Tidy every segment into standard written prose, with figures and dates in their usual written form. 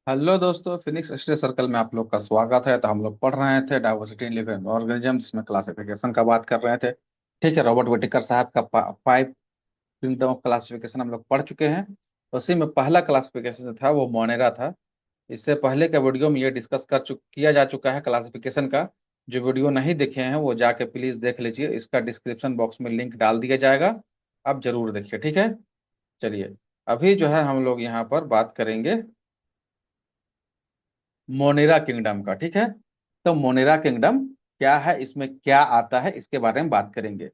Hello दोस्तों, Phoenix study circle में आप लोग का स्वागत है। तो हम लोग पढ़ रहे थे डाइवर्सिटी इन लिविंग ऑर्गेनिज्म, जिसमें क्लासिफिकेशन का बात कर रहे थे। ठीक है, रॉबर्ट विटेकर साहब का 5 किंगडम ऑफ क्लासिफिकेशन हम लोग पढ़ चुके हैं। उसी में पहला क्लासिफिकेशन जो था वो मोनेरा था। इससे पहले के वीडियो में ये डिस्कस किया जा चुका है क्लासिफिकेशन का। जो वीडियो नहीं देखे हैं वो जाके प्लीज देख लीजिए, इसका डिस्क्रिप्शन बॉक्स में लिंक डाल दिया जाएगा। आप जरूर देखिए, ठीक है। चलिए, अभी जो है हम लोग यहाँ पर बात करेंगे मोनेरा किंगडम का। ठीक है, तो मोनेरा किंगडम क्या है, इसमें क्या आता है, इसके बारे में बात करेंगे।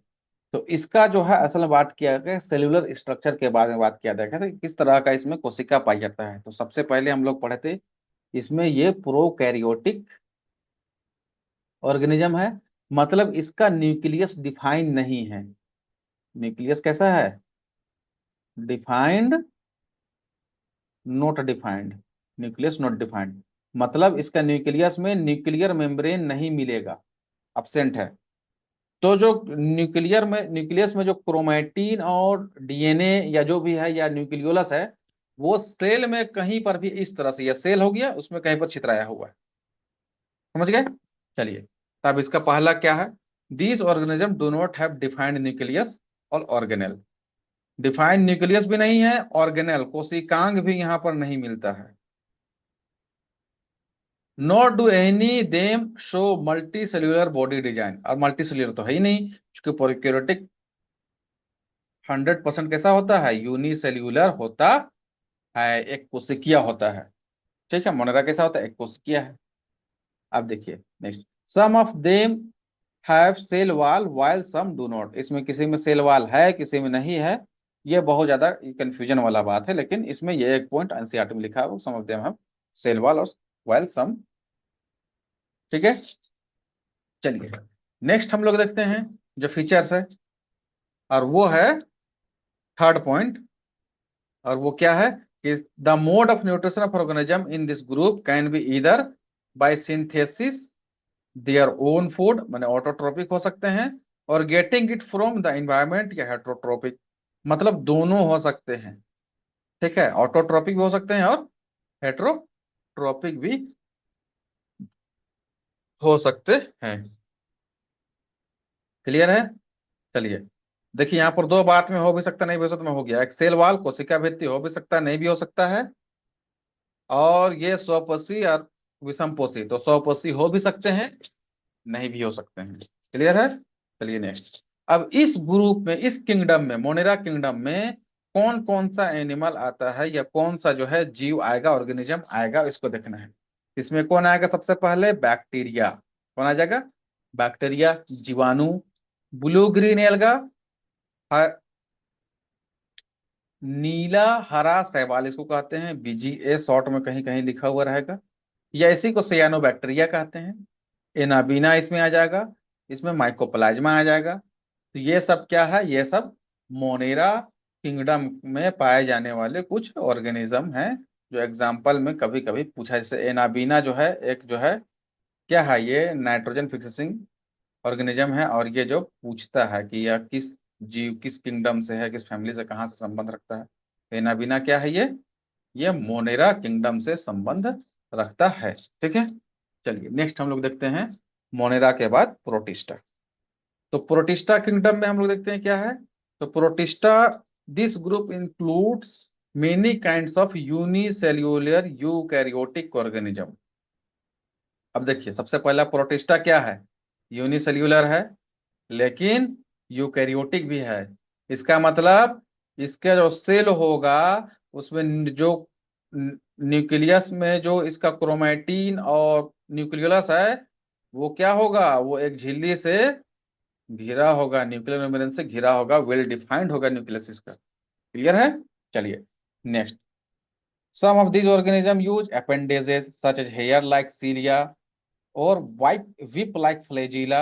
तो इसका जो है असल में बात किया गया सेल्यूलर स्ट्रक्चर के बारे में बात किया गया था, किस तरह का इसमें कोशिका पाई जाता है। तो सबसे पहले हम लोग पढ़े थे, इसमें ये प्रोकैरियोटिक ऑर्गेनिज्म है। मतलब इसका न्यूक्लियस डिफाइन नहीं है। न्यूक्लियस कैसा है? Defined, not defined. Nucleus not defined, मतलब इसका न्यूक्लियस में न्यूक्लियर मेम्ब्रेन नहीं मिलेगा, अब्सेंट है। तो जो न्यूक्लियस में जो क्रोमैटिन और डीएनए या जो भी है या न्यूक्लियोलस है, वो सेल में कहीं पर भी इस तरह से, या सेल हो गया उसमें कहीं पर छितराया हुआ है। समझ गए? चलिए, तब इसका पहला क्या है? These organism do not have defined nucleus और ऑर्गेनेल। डिफाइंड न्यूक्लियस भी नहीं है, ऑर्गेनेल कोशिकांग भी यहाँ पर नहीं मिलता है। Not do any them show multi cellular body design, और मल्टी सेल्यूलर तो है ही नहीं, क्योंकि प्रोकैरियोटिक 100% कैसा होता है? यूनिसेल्यूलर होता है, एक कोशिकीय होता है। ठीक है, मोनेरा कैसा होता है? एक कोशिकीय है। अब देखिए next, some of them have cell wall while some do not. इसमें किसी में सेल वॉल है, किसी में नहीं है। ये बहुत ज्यादा कंफ्यूजन वाला बात है, लेकिन इसमें ये एक पॉइंट एनसीईआरटी में लिखा है, some of them have cell wall और वाइल सम। ठीक है, चलिए नेक्स्ट हम लोग देखते हैं जो फीचर्स है, और वो है थर्ड पॉइंट। और वो क्या है कि the mode of nutrition of organism in this group can be either by synthesis their own food, माने ऑटोट्रोपिक हो सकते हैं, और getting it from the environment, या हेट्रोट्रोपिक, मतलब दोनों हो सकते हैं। ठीक है, ऑटोट्रोपिक भी हो सकते हैं और हेट्रोट्रोपिक भी हो सकते हैं। क्लियर है? चलिए, देखिए यहाँ पर दो बात में हो भी सकता, नहीं भी हो सकता, में हो गया। एक सेल वाल कोशिका भित्ति हो भी सकता है, नहीं भी हो सकता है। और ये स्वपोषी और विषमपोषी, तो स्वपोषी हो भी सकते हैं, नहीं भी हो सकते हैं। क्लियर है? चलिए नेक्स्ट, अब इस ग्रुप में, इस किंगडम में, मोनेरा किंगडम में कौन कौन सा एनिमल आता है, या कौन सा जो है जीव आएगा, ऑर्गेनिज्म आएगा, इसको देखना है। इसमें कौन आएगा? सबसे पहले बैक्टीरिया। कौन आ जाएगा? बैक्टीरिया, जीवाणु, ब्लू ग्रीन एल्गा, नीला हरा शैवाल इसको कहते हैं, बीजीए शॉर्ट में कहीं कहीं लिखा हुआ रहेगा, या इसी को सियानो बैक्टीरिया कहते हैं। एनाबीना इसमें आ जाएगा, इसमें माइकोप्लाज्मा आ जाएगा। तो ये सब क्या है? ये सब मोनेरा किंगडम में पाए जाने वाले कुछ ऑर्गेनिज्म हैं, जो एग्जाम्पल में कभी कभी पूछा। जैसे एनाबीना जो है, एक जो है क्या है, ये नाइट्रोजन फिक्सिंग ऑर्गेनिज्म है, और ये जो पूछता है कि यह किस जीव, किस किंगडम से है, किस फैमिली से, कहाँ से संबंध रखता है। एनाबीना क्या है? ये मोनेरा किंगडम से संबंध रखता है। ठीक है, चलिए नेक्स्ट हम लोग देखते हैं मोनेरा के बाद प्रोटिस्टा। तो प्रोटिस्टा किंगडम में हम लोग देखते हैं क्या है। तो protista, this group includes many kinds of unicellular eukaryotic organism. अब देखिए, सबसे पहला प्रोटिस्टा क्या है? यूनिसेल्यूलर है, लेकिन यूकैरियोटिक भी है। इसका मतलब इसका जो सेल होगा, उसमें जो न्यूक्लियस में जो इसका क्रोमैटिन और न्यूक्लियोलस है, वो क्या होगा? वो एक झिल्ली से घिरा होगा, न्यूक्लियर मेम्ब्रेन से घिरा होगा, वेल डिफाइंड होगा न्यूक्लियस इसका। क्लियर है? चलिए next, some of these organisms use appendages such as hair like cilia or whip like flagella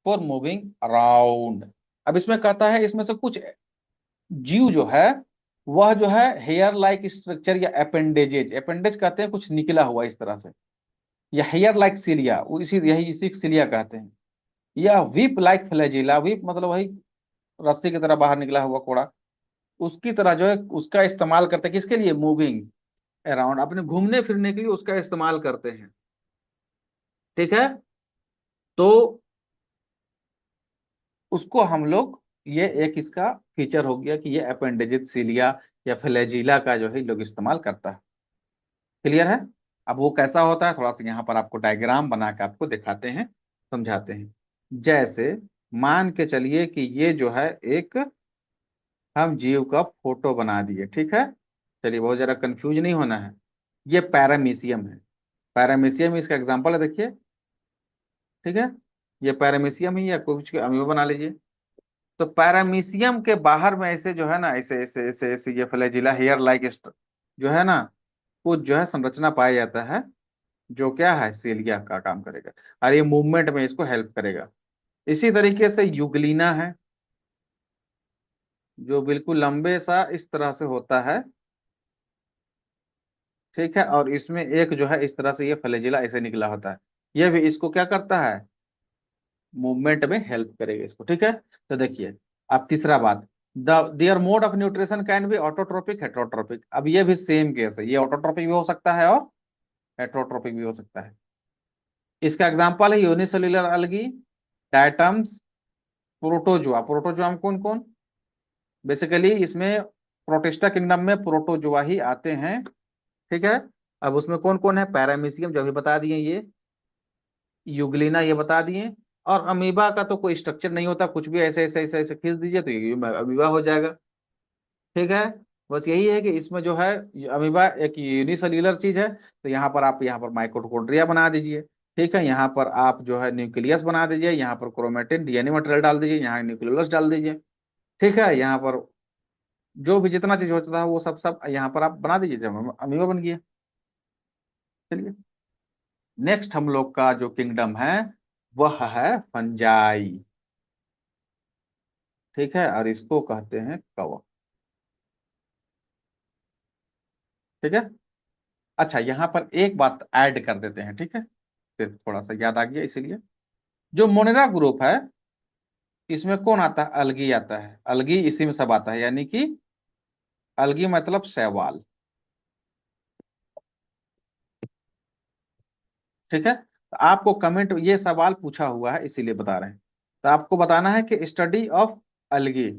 for moving around। अब इसमें कहता है इसमें से कुछ जीव जो है, वह जो है हेयर लाइक स्ट्रक्चर या अपेंडेजेज, अपेंडेज कहते हैं कुछ निकला हुआ इस तरह से, या हेयर लाइक सिलिया, इसी यही इसी सिलिया कहते हैं, या विप लाइक फ्लैजिला, विप मतलब वही रस्सी की तरह बाहर निकला हुआ कोड़ा, उसकी तरह जो है उसका इस्तेमाल करते हैं किसके लिए? मूविंग, अराउंड, अपने घूमने फिरने के लिए उसका इस्तेमाल करते हैं। ठीक है, तो उसको हम लोग, ये एक इसका फीचर हो गया कि ये अपेंडिजिट सीलिया या फ्लैजिला का जो है लोग इस्तेमाल करता है। क्लियर है? अब वो कैसा होता है, थोड़ा सा यहाँ पर आपको डायग्राम बना के आपको दिखाते हैं, समझाते हैं। जैसे मान के चलिए कि ये जो है एक हम जीव का फोटो बना दिए, ठीक है। चलिए, बहुत जरा कंफ्यूज नहीं होना है। ये पैरामीशियम है। पैरामीशियम इसका एग्जांपल है, देखिए। ठीक है, ये पैरामीशियम ही, या कुछ अमीबा बना लीजिए। तो पैरामीशियम के बाहर में ऐसे जो है ना, ऐसे ऐसे ऐसे ऐसे ये फ्लैजिला हेयर लाइक जो है ना, कुछ जो है संरचना पाया जाता है, जो क्या है, सेलिया का काम करेगा, और ये मूवमेंट में इसको हेल्प करेगा। इसी तरीके से युगलीना है, जो बिल्कुल लंबे सा इस तरह से होता है। ठीक है, और इसमें एक जो है इस तरह से ये फ्लैजिला ऐसे निकला होता है। ये भी इसको क्या करता है, मूवमेंट में हेल्प करेगा इसको। ठीक है, तो देखिए, अब तीसरा बात, the their mode of nutrition can be autotrophic heterotrophic. अब ये भी सेम केस है, ये ऑटोट्रोपिक भी हो सकता है और हेट्रोट्रोपिक भी हो सकता है। इसका एग्जांपल है यूनिसेल्युलर अलगी, डायटम्स, प्रोटोजुआ। प्रोटोजुआ में कौन कौन, बेसिकली इसमें प्रोटिस्टा किंगडम में प्रोटोजुआ ही आते हैं। ठीक है, अब उसमें कौन कौन है, पैरामीशियम जो भी बता दिए, ये यूग्लिना ये बता दिए। और अमीबा का तो कोई स्ट्रक्चर नहीं होता, कुछ भी ऐसे ऐसे ऐसे ऐसे खींच दीजिए तो ये अमीबा हो जाएगा। ठीक है, बस यही है कि इसमें जो है अमीबा एक यूनिसेल्युलर चीज है, तो यहाँ पर आप यहाँ पर माइटोकॉन्ड्रिया बना दीजिए। ठीक है, यहाँ पर आप जो है न्यूक्लियस बना दीजिए, यहाँ पर क्रोमेटिन डीएनए मटेरियल डाल दीजिए, यहाँ न्यूक्लियोलस डाल दीजिए। ठीक है, यहाँ पर जो भी जितना चीज होता है वो सब सब यहाँ पर आप बना दीजिए, जब अमीबा बन गया। चलिए, नेक्स्ट हम लोग का जो किंगडम है वह है फंजाई। ठीक है, और इसको कहते हैं कवक। ठीक है, अच्छा, यहाँ पर एक बात ऐड कर देते हैं, ठीक है, फिर थोड़ा सा याद आ गया इसीलिए। जो मोनेरा ग्रुप है, इसमें कौन आता है, अलगी आता है। अलगी इसी में सब आता है, यानी कि अलगी मतलब शैवाल। ठीक है, तो आपको कमेंट, ये सवाल पूछा हुआ है इसीलिए बता रहे हैं। तो आपको बताना है कि स्टडी ऑफ अलगी,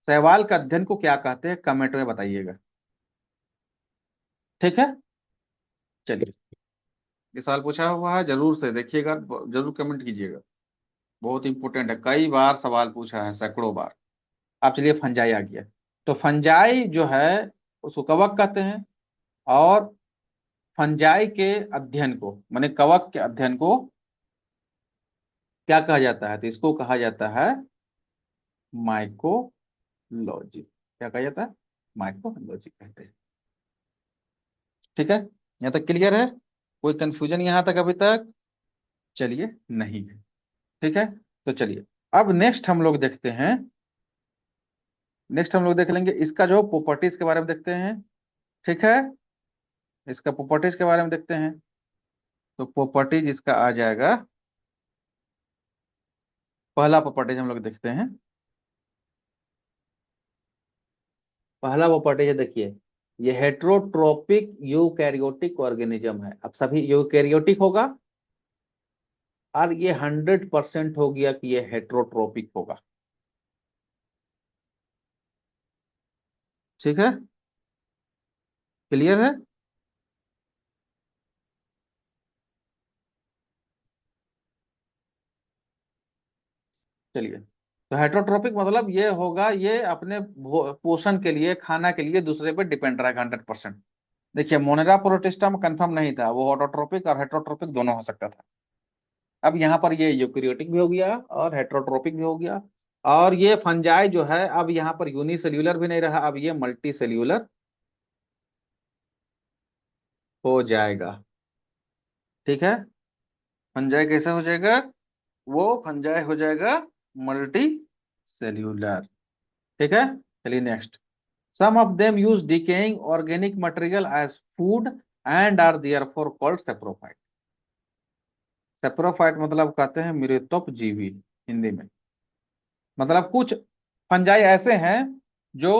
शैवाल के अध्ययन को क्या कहते हैं, कमेंट में बताइएगा। ठीक है, चलिए, ये सवाल पूछा हुआ है, जरूर से देखिएगा, जरूर कमेंट कीजिएगा। बहुत इंपॉर्टेंट है, कई बार सवाल पूछा है, सैकड़ों बार। आप चलिए, फंजाई आ गया। तो फंजाई जो है उसको कवक कहते हैं। और फंजाई के अध्ययन को, माने कवक के अध्ययन को क्या कहा जाता है, तो इसको कहा जाता है माइकोलॉजी। क्या कहा जाता है, माइकोलॉजी कहते हैं। ठीक है, यहाँ तक क्लियर है? कोई कंफ्यूजन यहाँ तक अभी तक? चलिए, नहीं है। ठीक है, तो चलिए, अब नेक्स्ट हम लोग देखते हैं। नेक्स्ट हम लोग देख लेंगे इसका जो प्रॉपर्टीज के बारे में देखते हैं। ठीक है, इसका प्रॉपर्टीज के बारे में देखते हैं। तो प्रॉपर्टीज इसका आ जाएगा, पहला प्रॉपर्टीज हम लोग देखते हैं। पहला प्रॉपर्टीज है, देखिए, ये हेट्रोट्रोपिक यूकैरियोटिक ऑर्गेनिज्म है। अब सभी यूकैरियोटिक होगा, और ये 100% हो गया कि ये हेट्रोट्रोपिक होगा। ठीक है, क्लियर है? चलिए, तो हेट्रोट्रोपिक मतलब ये होगा, ये अपने पोषण के लिए, खाना के लिए दूसरे पे डिपेंड रहेगा 100%। देखिए, मोनेरा प्रोटिस्टा में कंफर्म नहीं था, वो ऑटोट्रोपिक और हेट्रोट्रोपिक दोनों हो सकता था। अब यहाँ पर ये यूकेरियोटिक भी हो गया और हेट्रोट्रोपिक भी हो गया। और ये फंजाई जो है, अब यहाँ पर यूनिसेल्यूलर भी नहीं रहा, अब ये मल्टी सेल्यूलर हो जाएगा। ठीक है, फंजाई कैसे हो जाएगा, वो फंजाई हो जाएगा मल्टी सेल्यूलर। ठीक है, चलिए next. Some of them use decaying organic material as food and are therefore called saprophyte. Saprophyte मतलब कहते हैं मृतोपजीवी हिंदी में। मतलब कुछ फंजाई ऐसे हैं जो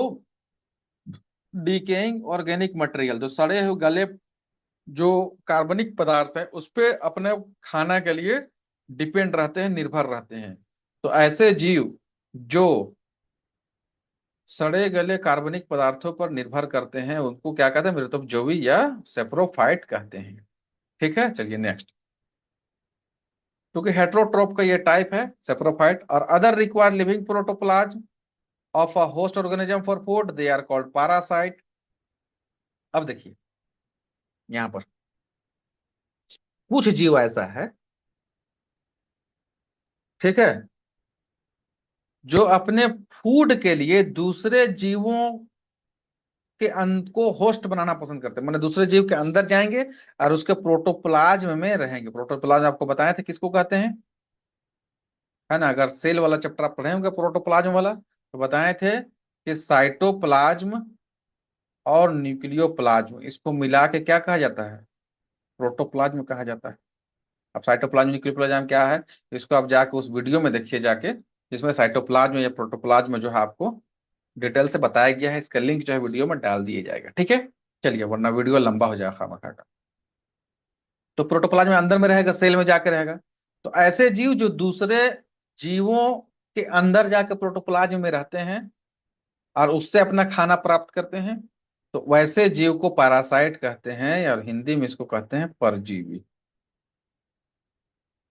डिकेइंग ऑर्गेनिक मटेरियल, जो सड़े हुए गले जो कार्बनिक पदार्थ है उस पे अपने खाना के लिए डिपेंड रहते हैं, निर्भर रहते हैं। तो ऐसे जीव जो सड़े गले कार्बनिक पदार्थों पर निर्भर करते हैं उनको क्या कहते हैं, मृतोपजोवी या सेप्रोफाइट कहते हैं। ठीक है, चलिए नेक्स्ट। क्योंकि हेट्रोट्रोप का ये टाइप है सेप्रोफाइट, और other required living protoplasm of a host organism for food, they are called parasite. अब देखिए यहां पर कुछ जीव ऐसा है, ठीक है, जो अपने फूड के लिए दूसरे जीवों के को होस्ट बनाना पसंद करते हैं, मतलब दूसरे जीव के अंदर जाएंगे और उसके प्रोटोप्लाज्म में रहेंगे। प्रोटोप्लाज्म आपको बताए थे किसको कहते हैं, है ना, अगर सेल वाला चैप्टर आप पढ़े होंगे प्रोटोप्लाज्म वाला, तो बताए थे कि साइटोप्लाज्म और न्यूक्लियोप्लाज्म इसको मिला के क्या कहा जाता है, प्रोटोप्लाज्म कहा जाता है। अब साइटोप्लाज्म न्यूक्लियोप्लाज्म क्या है, इसको आप जाके उस वीडियो में देखिए जाके, जिसमें साइटोप्लाज्म या प्रोटोप्लाज्म जो है आपको डिटेल से बताया गया है। इसका लिंक जो है वीडियो में डाल दिया जाएगा, ठीक है। चलिए, वरना वीडियो लंबा हो जाएगा खामखा का। तो प्रोटोप्लाज्म अंदर में रहेगा, सेल में जाके रहेगा। तो ऐसे जीव जो दूसरे जीवों के अंदर जाके प्रोटोप्लाज्म में रहते हैं और उससे अपना खाना प्राप्त करते हैं, तो वैसे जीव को पैरासाइट कहते हैं, और हिंदी में इसको कहते हैं परजीवी।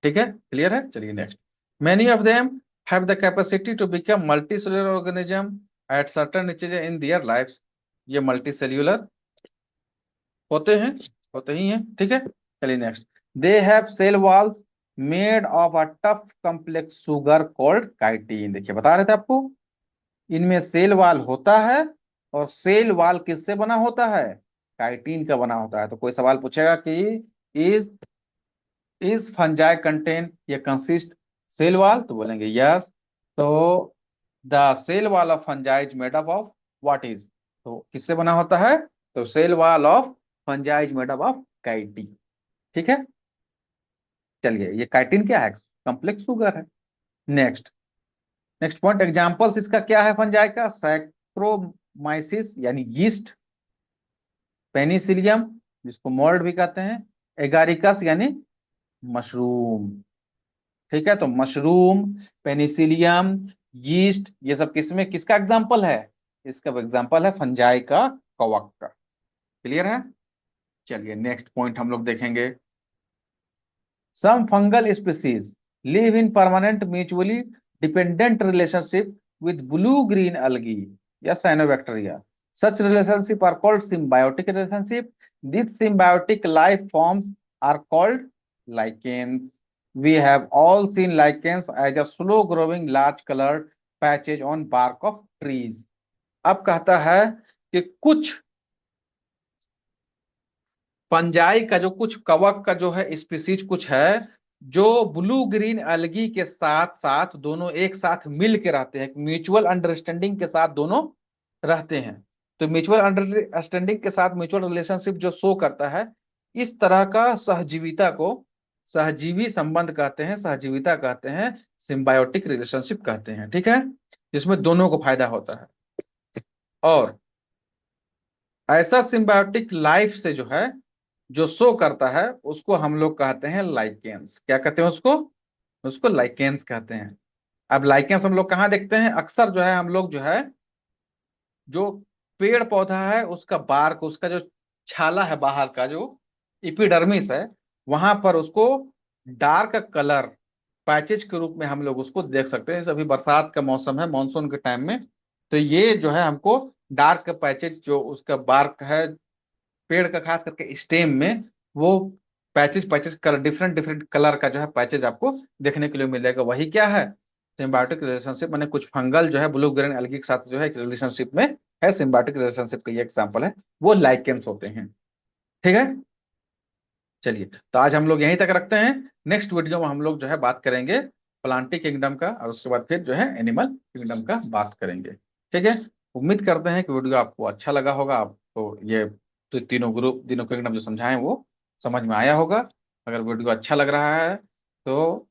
ठीक है, क्लियर है, चलिए next. Many of them have the capacity to become multi cellular organism at certain stage in their lives. ये मल्टी सेल्युलर होते हैं, होते ही हैं, ठीक है। चलिए next. They have cell walls made of a tough complex sugar called chitin. देखिए बता रहे थे आपको, इनमें सेल वॉल होता है, और सेल वॉल किससे बना होता है, काइटिन का बना होता है। तो कोई सवाल पूछेगा कि इज इज फंजाई कंटेन या कंसिस्ट सेल वॉल, तो बोलेंगे यस। तो the cell wall of fungi is made up of what is, तो किससे बना होता है, तो cell wall of fungi is made up of chitin. ठीक है, चलिए, ये काइटिन क्या है, कॉम्प्लेक्स शुगर है। नेक्स्ट, नेक्स्ट पॉइंट, एग्जांपल्स इसका क्या है फंजाई का, सैक्रोमाइसिस यानी यीस्ट, पेनिसिलियम जिसको मोल्ड भी कहते हैं, एगारिकस यानी मशरूम। ठीक है, तो मशरूम, पेनिसिलियम, यीस्ट, ये सब किसमें किसका एग्जांपल है, इसका एग्जांपल है फंजाई का, कवक का। क्लियर है, चलिए नेक्स्ट पॉइंट हम लोग देखेंगे। Some fungal species live in permanent mutually dependent relationship with blue-green algae या cyanobacteria. Such relationship are called symbiotic relationship. These symbiotic life forms are called lichens. We have all seen lichens as a slow-growing, large-colored patches on bark of trees. अब कहता है कि कुछ fungi का जो कुछ कवक का जो है स्पीसीज कुछ है, जो ब्लू ग्रीन अलगी के साथ साथ दोनों एक साथ मिल के रहते हैं, म्यूचुअल अंडरस्टैंडिंग के साथ दोनों रहते हैं। तो म्यूचुअल अंडरस्टैंडिंग के साथ म्यूचुअल रिलेशनशिप जो शो करता है, इस तरह का सहजीविता को सहजीवी संबंध कहते हैं, सहजीविता कहते हैं, सिम्बायोटिक रिलेशनशिप कहते हैं। ठीक है, जिसमें दोनों को फायदा होता है। और ऐसा सिम्बायोटिक लाइफ से जो है जो शो करता है उसको हम लोग कहते हैं लाइकेंस। क्या कहते हैं उसको, उसको लाइकेंस कहते हैं। अब लाइकेंस हम लोग कहाँ देखते हैं, अक्सर जो है हम लोग जो है जो पेड़ पौधा है उसका बार्क, उसका जो छाला है बाहर का जो इपिडर्मिस है, वहां पर उसको डार्क कलर पैचेज के रूप में हम लोग उसको देख सकते हैं। जैसे अभी बरसात का मौसम है, मानसून के टाइम में, तो ये जो है हमको डार्क पैचेज जो उसका बार्क है पेड़ का, खास करके स्टेम में, वो patches patches colour, different different colour का जो है पैचेज आपको देखने के लिए मिलेगा। वही क्या है, सिम्बायोटिक रिलेशनशिप, मैंने कुछ फंगल जो है ब्लू ग्रीन एल्गी के साथ जो है रिलेशनशिप में है, सिम्बायोटिक रिलेशनशिप का ये एग्जांपल है, वो लाइकेंस होते हैं। ठीक है, चलिए, तो आज हम लोग यहीं तक रखते हैं। नेक्स्ट वीडियो में हम लोग जो है बात करेंगे प्लांटी किंगडम का, और उसके बाद फिर जो है एनिमल किंगडम का बात करेंगे। ठीक है, उम्मीद करते हैं कि वीडियो आपको अच्छा लगा होगा, आपको ये तो तीनों ग्रुप, तीनों किंगडम जो समझाएं वो समझ में आया होगा। अगर वीडियो अच्छा लग रहा है तो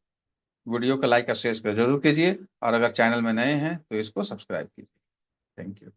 वीडियो को लाइक और शेयर जरूर कीजिए, और अगर चैनल में नए हैं तो इसको सब्सक्राइब कीजिए। Thank you.